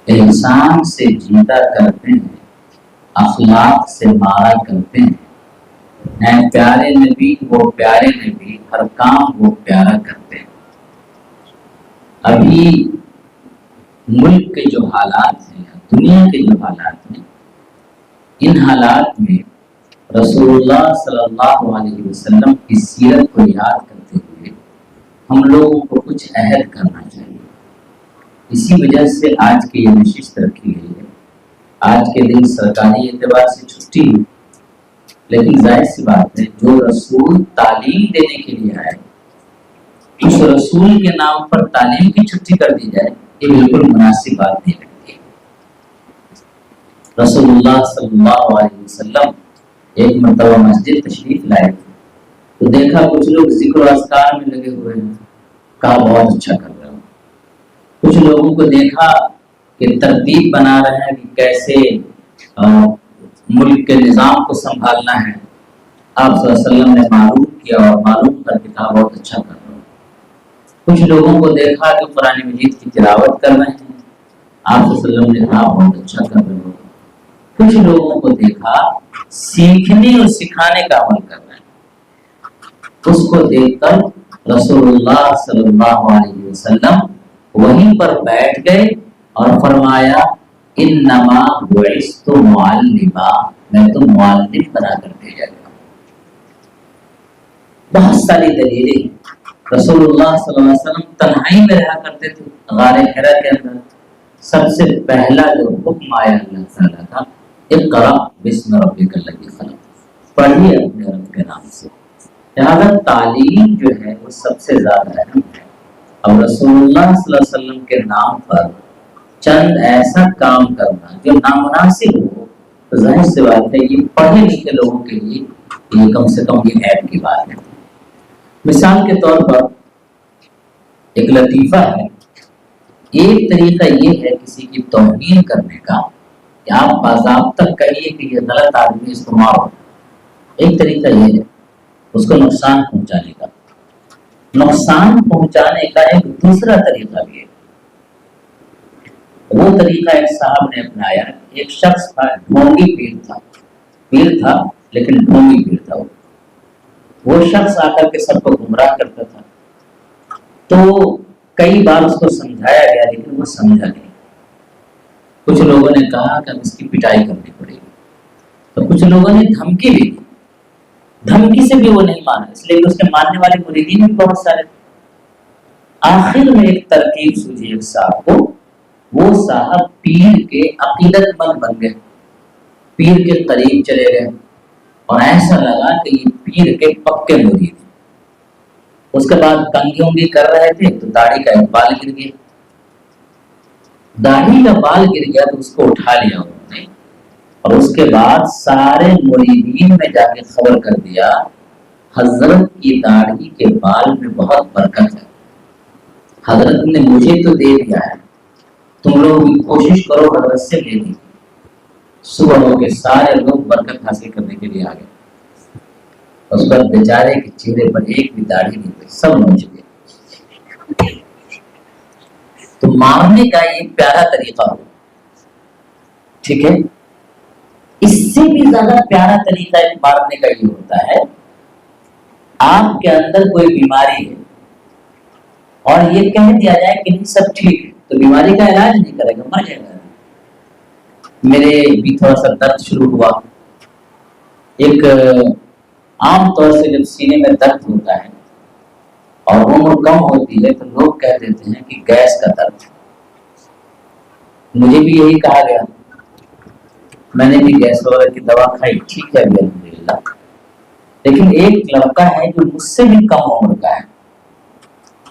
احسان سے جیتا کرتے ہیں، اخلاق سے مارا کرتے ہیں، اے پیارے نبی وہ پیارے نبی، ہر کام وہ پیارا کرتے ہیں۔ ابھی ملک کے جو حالات ہیں، دنیا کے جو حالات ہیں، ان حالات میں رسول اللہ صلی اللہ علیہ وسلم کی سیرت کو یاد کرتے ہوئے ہم لوگوں کو کچھ عہد کرنا چاہیے۔ اسی وجہ سے آج کی یہ نشست رکھی گئی ہے۔ آج کے دن سرکاری اعتبار سے چھٹی ہے، لیکن ظاہر سی بات ہے جو رسول تعلیم دینے کے لیے آئے اس رسول کے نام پر تعلیم کی چھٹی کر دی جائے، یہ بالکل مناسب بات نہیں لگتی۔ رسول اللہ صلی اللہ علیہ وسلم ایک مرتبہ مسجد تشریف لائے تو دیکھا کچھ لوگ ذکر و اذکار میں لگے ہوئے ہیں، کہا بہت اچھا کر رہے ہو۔ کچھ لوگوں کو دیکھا کہ ترتیب بنا رہے ہیں کہ کیسے ملک کے نظام کو سنبھالنا ہے۔ آپ صلی اللہ علیہ وسلم نے معلوم کیا اور معلوم کر کے کہا بہت اچھا کر رہے ہو۔ کچھ لوگوں کو دیکھا کہ قرآن مجید کی تلاوت کر رہے ہیں، آپ صلی اللہ علیہ وسلم نے کہا بہت اچھا کر رہے ہو۔ کچھ لوگوں کو دیکھا سیکھنے اور سکھانے کا عمل کر رہے ہیں، اس کو دیکھ کر رسول اللہ صلی اللہ علیہ وسلم وہیں پر بیٹھ گئے اور فرمایا انما بعثت معلما، میں تو معلم بنا کر بھیجا گیا۔ بہت ساری دلیلیں۔ رسول اللہ صلی اللہ علیہ وسلم تنہائی میں رہا کرتے تھے غار حرا کے اندر۔ سب سے پہلا جو حکم آیا اللہ تعالیٰ کا، اقرأ بسم ربک الذی خلق، پڑھیے اپنے رب کے نام سے۔ لہٰذا تعلیم جو ہے وہ سب سے زیادہ اہم ہے۔ اب رسول اللہ صلی اللہ علیہ وسلم کے نام پر چند ایسا کام کرنا جو نامناسب ہو تو ظاہر سی بات ہے یہ پڑھے لکھے لوگوں کے لیے یہ کم سے کم یہ عیب کی بات ہے۔ مثال کے طور پر ایک لطیفہ ہے، ایک طریقہ یہ ہے کسی کی توہین کرنے کا کہ آپ باضابطہ کہیے کہ یہ غلط آدمی اس کو مارو۔ ایک طریقہ یہ ہے اس کو نقصان پہنچانے کا۔ نقصان پہنچانے کا ایک دوسرا طریقہ بھی ہے۔ وہ طریقہ ایک صاحب نے اپنایا، ایک شخص تھا، ڈھونگی پیر تھا لیکن ڈھونگی پیر تھا۔ وہ شخص آ کر کے سب کو گمراہ کرتا تھا، تو کئی بار اس کو سمجھایا گیا لیکن وہ سمجھا نہیں۔ کچھ لوگوں نے کہا کہ اس کی پٹائی کرنی پڑے گی، تو کچھ لوگوں نے دھمکی بھی دی، دھمکی سے بھی وہ نہیں مانا، اس لیے کہ اس کے ماننے والے مریدین بھی بہت سارے۔ آخر میں ایک ترکیب سوچی ایک صاحب کو، وہ صاحب پیر کے عقیدت مند بن گئے، پیر کے قریب چلے گئے اور ایسا لگا کہ یہ پیر کے پکے مرید ہیں۔ اس کے بعد کنگھی انگھی کر رہے تھے تو داڑھی کا ایک بال گر گیا، داڑھی کا بال گر گیا تو اس کو اٹھا لیا انہوں نے، اور اس کے بعد سارے مریدین میں جا کے خبر کر دیا حضرت کی داڑھی کے بال میں بہت برکت ہے، حضرت نے مجھے تو دے دیا ہے، تم لوگ بھی کوشش کرو حضرت سے لے لی۔ صبح ہو کے سارے لوگ برکت حاصل کرنے کے لیے آ گئے۔ اس پر بیچارے کے چہرے پر ایک بھی داڑھی نہیں ہوئی، سب نوچ گئے۔ تو مارنے کا یہ پیارا طریقہ ہو، ٹھیک ہے؟ اس سے بھی زیادہ پیارا طریقہ مارنے کا یہ ہوتا ہے، آپ کے اندر کوئی بیماری ہے اور یہ کہہ دیا جائے کہ نہیں سب ٹھیک ہے، تو بیماری کا علاج نہیں کرے گا، مر جائے گا۔ میرے بھی تھوڑا سا درد شروع ہوا، ایک عام طور سے جب سینے میں درد ہوتا ہے اور عمر کم ہوتی ہے تو لوگ کہہ دیتے ہیں کہ گیس کا درد۔ مجھے بھی یہی کہا گیا، میں نے بھی گیس وغیرہ کی دوا کھائی، ٹھیک ہے الحمدللہ۔ لیکن ایک لڑکا ہے جو مجھ سے بھی کم عمر کا ہے،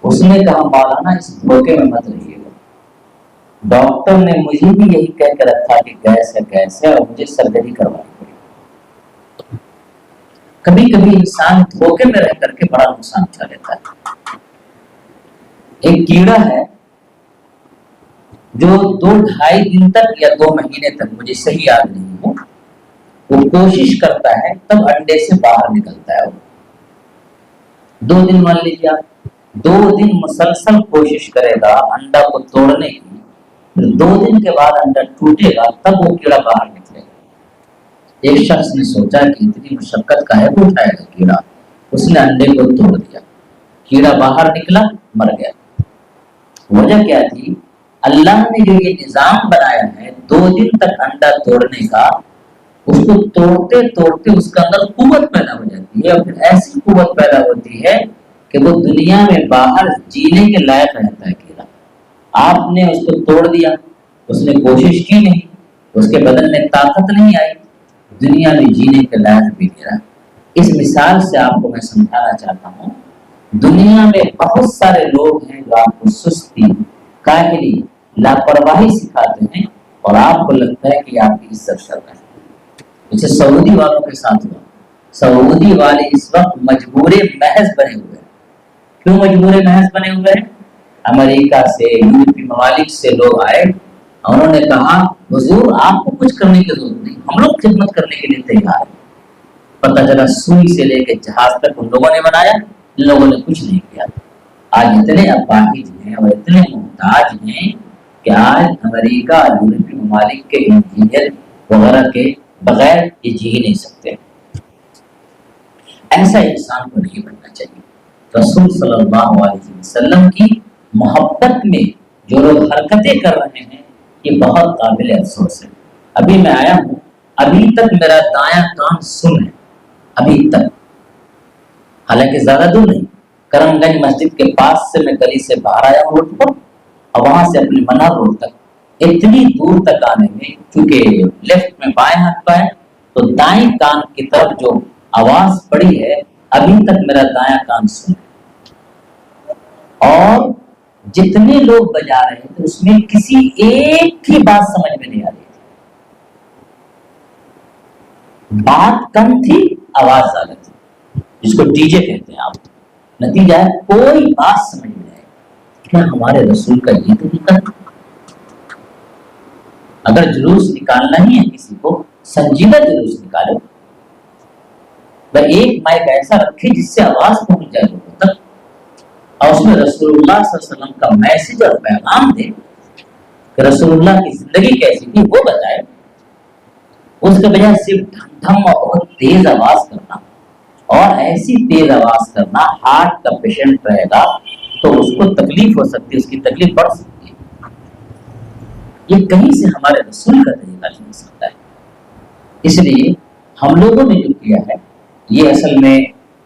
اس نے کہا مولانا اس دھوکے میں مت رہیے گا، ڈاکٹر نے مجھے بھی یہی کہہ کے رکھا کہ گیس ہے اور مجھے سرجری کروانی پڑی۔ کبھی کبھی انسان دھوکے میں رہ کر کے بڑا نقصان اٹھا لیتا ہے۔ ایک کیڑا ہے جو 2-2.5 دن تک یا 2 مہینے تک، مجھے صحیح یاد نہیں ہے، وہ کوشش کرتا ہے تب انڈے سے باہر نکلتا ہے۔ 2 دن مان لیجیے آپ، 2 دن مسلسل کوشش کرے گا انڈا کو توڑنے کی، پھر 2 دن کے بعد انڈا ٹوٹے گا تب وہ کیڑا باہر نکلے گا۔ ایک شخص نے سوچا کہ اتنی مشقت کا ہے وہ اٹھائے گا کیڑا، اس نے انڈے کو توڑ دیا، کیڑا باہر نکلا، مر گیا۔ وجہ کیا تھی؟ اللہ نے جو یہ نظام بنایا ہے 2 دن تک انڈا توڑنے کا، اس کو توڑتے توڑتے اس کا اندر قوت پیدا ہو جاتی ہے، اور پھر ایسی قوت پیدا ہوتی ہے کہ وہ دنیا میں باہر جینے کے لائق رہتا ہے کیڑا۔ آپ نے اس کو توڑ دیا، اس نے کوشش کی نہیں، اس کے بدن میں طاقت نہیں آئی، دنیا میں جینے کے لائق بھی نہیں رہا۔ اس مثال سے آپ کو میں سمجھانا چاہتا ہوں، دنیا میں بہت سارے لوگ ہیں جو آپ کو سستی، کاہلی، لاپرواہی سکھاتے ہیں، اور آپ کو لگتا ہے کہ آپ کی عزت کر رہے ہیں۔ جیسے سعودی والوں کے ساتھ ہوا، سعودی والے اس وقت مجبور محض بنے ہوئے ہیں۔ کیوں مجبور محض بنے ہوئے ہیں؟ امریکہ سے، یورپی ممالک سے لوگ آئے، انہوں نے کہا حضور آپ کو کچھ کرنے کی ضرورت نہیں، ہم لوگ خدمت کرنے کے لیے تیار ہیں۔ پتہ چلا سوئی سے لے کے جہاز تک ان لوگوں نے بنایا، ان لوگوں نے کچھ نہیں کیا۔ آج اتنے اپاہج ہیں اور اتنے محتاج ہیں کہ آج امریکہ اور یورپی ممالک کے انجینئر وغیرہ کے بغیر یہ جی نہیں سکتے۔ ایسا انسان کو نہیں بننا چاہیے۔ رسول صلی اللہ علیہ وسلم کی محبت میں جو لوگ حرکتیں کر رہے ہیں یہ بہت قابل افسوس ہے۔ ابھی میں آیا ہوں، ابھی تک میرا دایاں کان سن ہے، ابھی تک، حالانکہ زیادہ دور نہیں، کرم گنج مسجد کے پاس سے میں گلی سے باہر آیا ہوں روڈ پر، اور وہاں سے اپنے منار روڈ تک، اتنی دور تک آنے میں چونکہ لیفٹ میں بائیں ہاتھ پہ ہے تو دائیں کان کی طرف جو آواز پڑی ہے ابھی تک میرا دایاں کان سن ہے۔ اور جتنے لوگ بجا رہے تھے اس میں کسی ایک کی بات سمجھ میں نہیں آ رہی تھی، بات کم تھی، آواز زیادہ تھی، جس کو ڈی جے کہتے ہیں آپ۔ نتیجہ ہے کوئی بات سمجھ میں نہیں آئی۔ کیا ہمارے رسول کا یہ طریقہ ہے؟ اگر جلوس نکالنا ہی ہے کسی کو، سنجیدہ جلوس نکالو، ایک مائک ایسا رکھے جس سے آواز پہنچ جائے لوگوں تک، اور اس میں رسول اللہ صلی اللہ علیہ وسلم کا میسج اور پیغام دے کہ رسول اللہ کی زندگی کیسی تھی وہ بتائے۔ اس کے بجائے صرف دھم اور بہت تیز آواز کرنا، اور ایسی تیز آواز کرنا، ہارٹ کا پیشنٹ رہے گا تو اس کو تکلیف ہو سکتی ہے، اس کی تکلیف بڑھ سکتی ہے۔ یہ کہیں سے ہمارے رسول کا طریقہ نہیں ہو سکتا ہے۔ اس لیے ہم لوگوں نے جو کیا ہے یہ اصل میں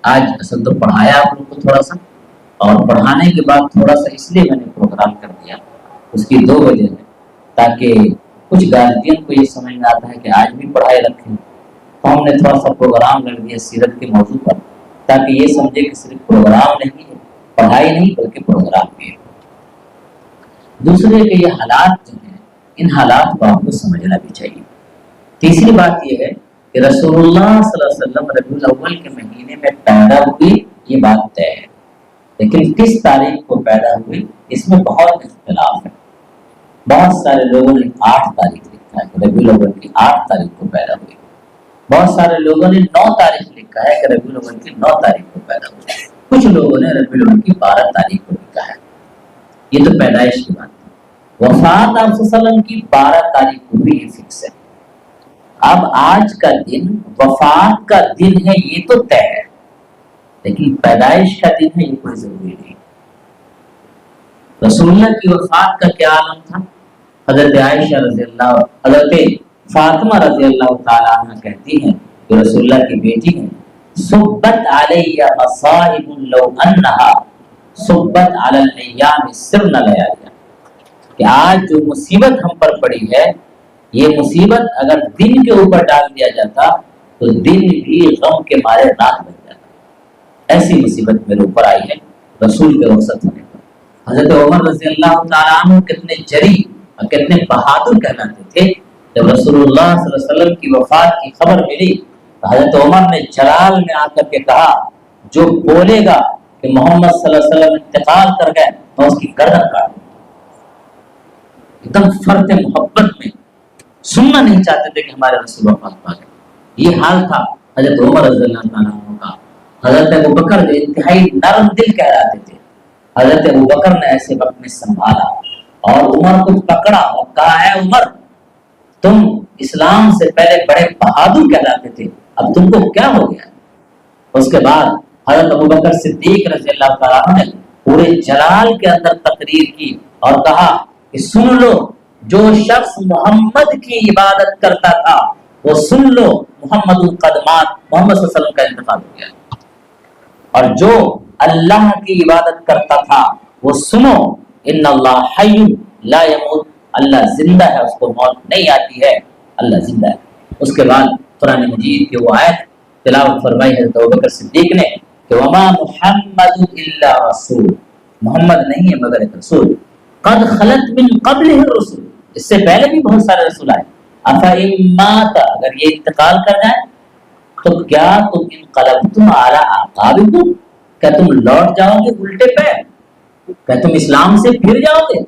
آج اصل تو پڑھایا آپ لوگ کو تھوڑا سا، اور پڑھانے کے بعد تھوڑا سا اس لیے میں نے پروگرام کر دیا، اس کی 2 وجہ ہے، تاکہ کچھ گارجین کو یہ سمجھ میں آتا ہے کہ آج بھی پڑھائی رکھیں، تو ہم نے تھوڑا سا پروگرام کر دیا سیرت کے موضوع پر، تاکہ یہ سمجھے کہ صرف پروگرام نہیں ہے، پڑھائی نہیں بلکہ پروگرام بھی ہے۔ دوسرے کہ یہ حالات جو ہیں ان حالات کو آپ کو سمجھنا بھی چاہیے۔ تیسری بات یہ ہے کہ رسول اللہ صلی اللہ علیہ وسلم ربیع الاول کے مہینے میں پیدا ہوئی، یہ بات طے ہے، لیکن کس تاریخ کو پیدا ہوئی اس میں بہت اختلاف ہے۔ بہت سارے لوگوں نے 8 تاریخ لکھا ہے کہ ربیع الاول کی 8 تاریخ کو پیدا ہوئی، بہت سارے لوگوں نے 9 تاریخ لکھا ہے کہ ربیع الاول کی 9 تاریخ کو پیدا ہوئی، کچھ لوگوں نے ربیع الاول کی 12 تاریخ کو لکھا ہے۔ یہ تو پیدائش کی بات ہے۔ وفات آپ صلی اللہ علیہ وسلم کی 12 تاریخ کو بھی یہ فکس ہے۔ اب آج کا دن وفات کا دن ہے یہ تو طے ہے، لیکن پیدائش کا دن ہے یہ کوئی ضروری نہیں۔ رسول اللہ کی وفات کا کیا عالم تھا؟ حضرت عائشہ رضی اللہ، حضرت فاطمہ رضی اللہ تعالی عنہ کہتی ہیں کہ رسول اللہ کی بیٹی ہیں، صبت علی مصائب لو انہا صبت علی الایام سرن لیالیا، کہ آج جو مصیبت ہم پر پڑی ہے یہ مصیبت اگر دن کے اوپر ڈال دیا جاتا تو دن بھی غم کے مارے رات بن جاتا۔ ایسی مصیبت میرے اوپر آئی ہے رسول کے رخصت ہونے پر۔ حضرت عمر رضی اللہ تعالیٰ عنہ کتنے جری اور کتنے بہادر کہلاتے تھے، جب رسول اللہ صلی اللہ علیہ وسلم کی وفات کی خبر ملی تو حضرت عمر نے جلال میں آ کر کے کہا جو بولے گا کہ محمد صلی اللہ علیہ وسلم انتقال کر گئے میں اس کی گردن کاٹ دوں۔ ایک دم فرط محبت میں سننا نہیں چاہتے تھے کہ ہمارے رسول وفات پا گئے۔ یہ حال تھا حضرت عمر رضی اللہ تعالیٰ عنہ کا۔ حضرت ابوبکر جو انتہائی نرم دل کہلاتے تھے، حضرت ابوبکر نے ایسے وقت میں سنبھالا اور عمر کو پکڑا اور کہا ہے عمر تم اسلام سے پہلے بڑے بہادر کہلاتے تھے، اب تم کو کیا ہو گیا؟ اس کے بعد حضرت ابوبکر صدیق رضی اللہ تعالیٰ عنہ نے پورے جلال کے اندر تقریر کی اور کہا کہ سن لو، جو شخص محمد کی عبادت کرتا تھا وہ سن لو، محمد القدمات، محمد صلی اللہ علیہ وسلم کا انتقال ہو گیا، اور جو اللہ کی عبادت کرتا تھا وہ سنو، ان اللہ حی لا یموت، اللہ زندہ ہے، اس کو موت نہیں آتی ہے، اللہ زندہ ہے۔ اس کے بعد قرآن مجید کی وہ آیت تلاوت فرمائی حضرت ابوبکر صدیق نے کہ وما محمد الا رسول، محمد نہیں ہے مگر ایک رسول، قد خلت من قبلہ الرسل، اس سے پہلے بھی بہت سارے رسول آئے، افئن مات، اگر یہ انتقال کر جائے تو کیا تم انقلبتم علی اعقابکم، کیا تم لوٹ جاؤ گے الٹے پہ، کیا تم اسلام سے پھر جاؤ گے؟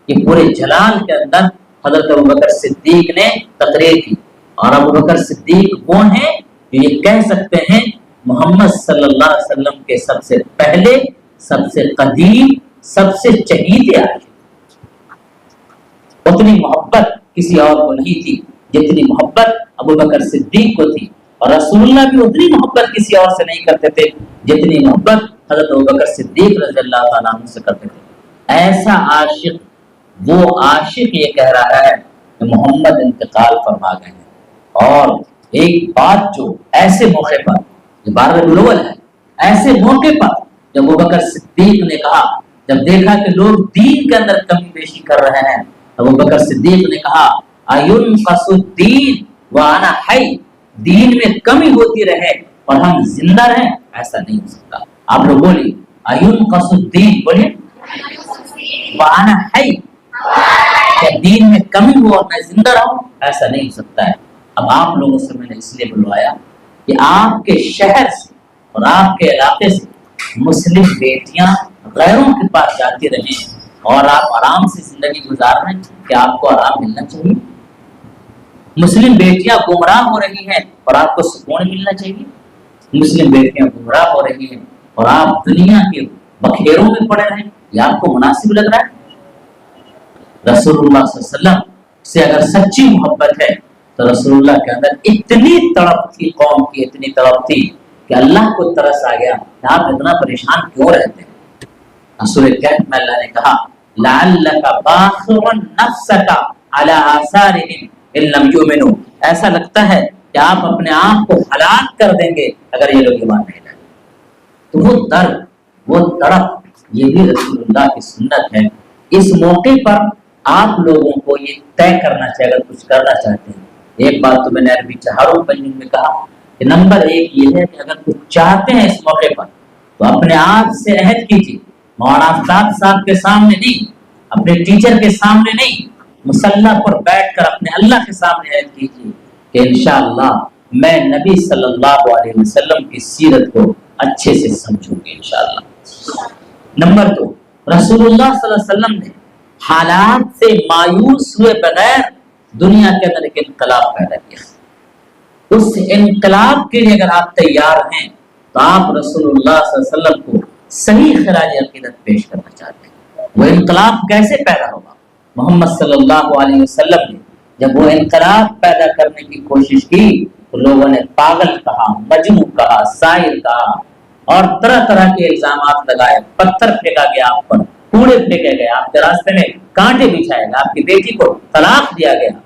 یہ پورے جلال کے اندر حضرت ابوبکر صدیق نے تقریر کی، اور ابوبکر صدیق کون ہیں؟ یہ کہہ سکتے ہیں محمد صلی اللہ علیہ وسلم کے سب سے پہلے، سب سے قدیم، سب سے چہیتے عاشق۔ اتنی محبت کسی اور کو نہیں تھی جتنی محبت ابوبکر صدیق کو تھی، اور رسول اللہ بھی اتنی محبت کسی اور سے نہیں کرتے تھے جتنی محبت حضرت ابوبکر صدیق رضی اللہ تعالیٰ عنہ سے کرتے تھے۔ ایسا عاشق، وہ عاشق یہ کہہ رہا ہے کہ محمد انتقال فرما گئے ہیں، اور ایک بات جو ایسے موقع پر، یہ 12 ربیع الاول ہے، ایسے موقع پر جب ابوبکر صدیق نے کہا، جب دیکھا کہ لوگ دین کے اندر کمی بیشی کر رہے ہیں، ابوبکر صدیق نے کہا اَيُنْقَصُ الدِّينُ وَأَنَا حَيٌّ، دین میں کمی ہوتی رہے اور ہم زندہ رہیں، ایسا نہیں ہو سکتا۔ آپ لوگ بولیے اَيُنْقَصُ الدِّينُ، بولیے وَأَنَا حَيٌّ، کہ دین میں کمی ہو اور میں زندہ رہوں، ایسا نہیں ہو سکتا ہے۔ اب آپ لوگوں سے میں نے اس لیے بلوایا کہ آپ کے شہر سے اور آپ کے علاقے سے مسلم بیٹیاں غیروں کے پاس جاتی رہیں اور آپ آرام سے زندگی گزار رہے ہیں، کہ آپ کو آرام ملنا چاہیے۔ مسلم بیٹیاں گمراہ ہو رہی ہیں اور آپ کو سکون ملنا چاہیے۔ مسلم بیٹیاں گمراہ ہو رہی ہیں اور آپ دنیا کے بکھیروں میں پڑے رہیں، یہ آپ کو مناسب لگ رہا ہے؟ رسول اللہ صلی اللہ علیہ وسلم سے اگر سچی محبت ہے تو رسول اللہ کے اندر اتنی تڑپ تھی، قوم کی اتنی تڑپ تھی کہ اللہ کو ترس آ گیا کہ آپ اتنا پریشان کیوں رہتے ہیں؟ سورہ کہف میں اللہ نے کہا لعلک باخع نفسک علی آثارہم ان لم یؤمنوا، ایسا لگتا ہے کہ آپ اپنے آپ کو ہلاک کر دیں گے اگر یہ لوگ ایمان نہیں لائیں۔ تو وہ درد، وہ تڑپ، یہ بھی رسول اللہ کی سنت ہے۔ اس موقع پر آپ لوگوں کو یہ طے کرنا چاہیے، اگر کچھ کرنا چاہتے ہیں۔ ایک بات تو میں نے عربی چہاروں پنجوں میں کہا کہ نمبر ایک یہ ہے کہ اگر کچھ چاہتے ہیں اس موقع پر تو اپنے آپ سے عہد کیجیے، مولانا آفتاب صاحب کے سامنے نہیں، اپنے ٹیچر کے سامنے نہیں، مسلح پر بیٹھ کر اپنے اللہ کے سامنے عہد کیجیے کہ انشاءاللہ میں نبی صلی اللہ علیہ وسلم کی سیرت کو اچھے سے سمجھوں گی انشاءاللہ۔ نمبر دو، رسول اللہ صلی اللہ علیہ وسلم نے حالات سے مایوس ہوئے بغیر دنیا کے اندر ایک انقلاب پیدا کیا۔ اس انقلاب کے لیے اگر آپ تیار ہیں تو آپ رسول اللہ صلی اللہ علیہ وسلم کو صحیح خراج عقیدت پیش کرنا چاہتے ہیں۔ وہ انقلاب کیسے پیدا ہوگا؟ محمد صلی اللہ علیہ وسلم نے جب وہ انقلاب پیدا کرنے کی کوشش کی تو لوگوں نے پاگل کہا، مجنون کہا، ساحر کہا، اور طرح طرح کے الزامات لگائے، پتھر پھینکا گیا آپ پر، کوڑے پھینکے گئے، آپ کے راستے میں کانٹے بچھائے گئے، آپ کی بیٹی کو طلاق دیا گیا،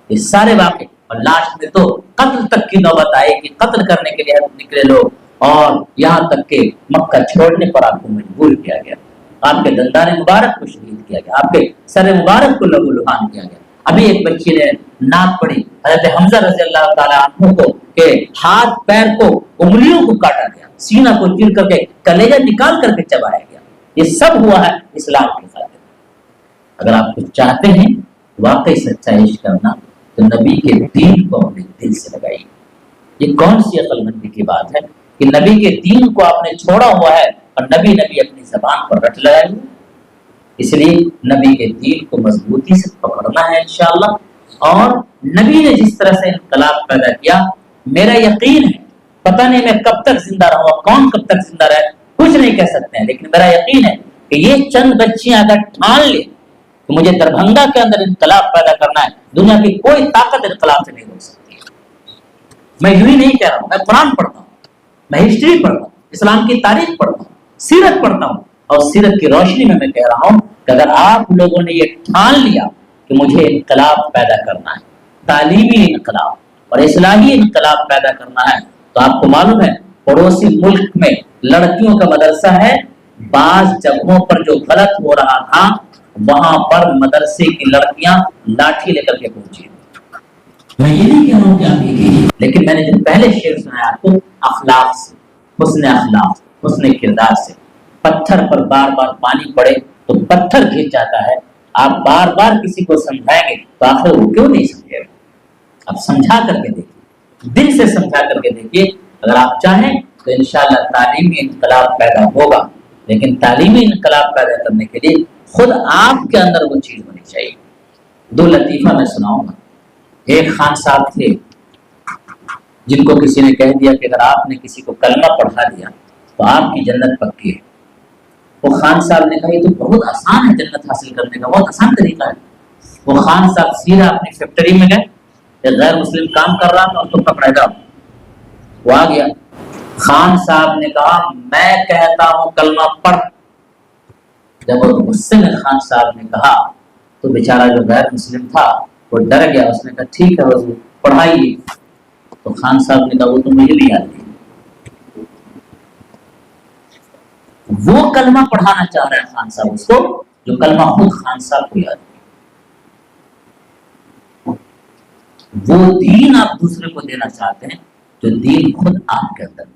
یہ سارے واقع، اور لاسٹ میں تو قتل تک کی نوبت آئی کہ قتل کرنے کے لیے نکلے لوگ، اور یہاں تک کہ مکہ چھوڑنے پر آپ کو مجبور کیا گیا، آپ کے دندان مبارک کو شہید کیا گیا، آپ کے سر مبارک کو لہو لہان کیا گیا۔ ابھی ایک بچی نے ناک پڑی حضرت حمزہ رضی اللہ تعالیٰ عنہ کو کہ ہاتھ پیر کو انگلیوں کو کاٹا گیا، سینہ کو چیر کر کے کلیجہ نکال کر کے چبایا گیا، یہ سب ہوا ہے اسلام کے ساتھ۔ اگر آپ کچھ چاہتے ہیں واقعی سچا عشق کرنا تو نبی کے دین کو اپنے دل سے لگائیے۔ یہ کون سی عقل مندی کی بات ہے کہ نبی کے دین کو آپ نے چھوڑا ہوا ہے اور نبی اپنی زبان پر رٹ لگائے ہوئے؟ اس لیے نبی کے دین کو مضبوطی سے پکڑنا ہے انشاءاللہ، اور نبی نے جس طرح سے انقلاب پیدا کیا، میرا یقین ہے، پتہ نہیں میں کب تک زندہ رہوں، کون کب تک زندہ رہے، کچھ نہیں کہہ سکتے ہیں، لیکن میرا یقین ہے کہ یہ چند بچیاں اگر ٹھان لیں کہ مجھے دربھنگا کے اندر انقلاب پیدا کرنا ہے، دنیا کی کوئی طاقت انقلاب سے نہیں روک سکتی۔ میں یوں ہی نہیں کہہ رہا ہوں، میں قرآن پڑھتا ہوں، میں ہسٹری پڑھتا ہوں، اسلام کی تاریخ پڑھتا ہوں، سیرت پڑھتا ہوں، اور سیرت کی روشنی میں کہہ رہا ہوں کہ اگر آپ لوگوں نے یہ ٹھان لیا کہ مجھے انقلاب پیدا کرنا ہے، تعلیمی انقلاب اور اصلاحی انقلاب پیدا کرنا ہے، تو آپ کو معلوم ہے پڑوسی ملک میں لڑکیوں کا مدرسہ ہے، بعض جگہوں پر جو غلط ہو رہا تھا وہاں پر مدرسے کی لڑکیاں لاٹھی لے کر کے پہنچی۔ میں یہ نہیں کہہ رہا ہوں کہ آپ یہ کیجیے، لیکن میں نے جو پہلے شعر سنایا آپ کو، اخلاق سے، حسن اخلاق، حسن کردار سے، پتھر پر بار بار پانی پڑے تو پتھر گھس جاتا ہے، آپ بار بار کسی کو سمجھائیں گے تو آخر وہ کیوں نہیں سمجھے گا؟ آپ سمجھا کر کے دیکھیے، دل سے سمجھا کر کے دیکھیے، اگر آپ چاہیں تو انشاءاللہ تعلیمی انقلاب پیدا ہوگا، لیکن تعلیمی انقلاب پیدا کرنے کے لیے خود آپ کے اندر وہ چیز ہونی چاہیے۔ دو لطیفہ میں سناؤں گا۔ ایک خان صاحب تھے جن کو کسی نے کہہ دیا کہ اگر آپ نے کسی کو کلمہ پڑھا دیا تو آپ کی جنت پکی ہے۔ وہ خان صاحب نے کہا یہ تو بہت آسان ہے جنت حاصل کرنے کا، بہت آسان طریقہ ہے۔ وہ خان صاحب سیدھا اپنی فیکٹری میں گئے، ایک غیر مسلم کام کر رہا تھا، اس کو پکڑے گا، وہ آ گیا۔ خان صاحب نے کہا میں کہتا ہوں کلمہ پڑھ۔ جب وہ غصے میں خان صاحب نے کہا تو بیچارہ جو غیر مسلم تھا وہ ڈر گیا، اس نے کہا ٹھیک ہے حضور پڑھائیے۔ تو خان صاحب نے کہا وہ تو مجھے نہیں آتی۔ وہ کلمہ پڑھانا چاہ رہا ہے خان صاحب اس کو جو کلمہ خود خان صاحب کو یاد ہے۔ وہ دین آپ دوسرے کو دینا چاہتے ہیں جو دین خود آپ کے اندر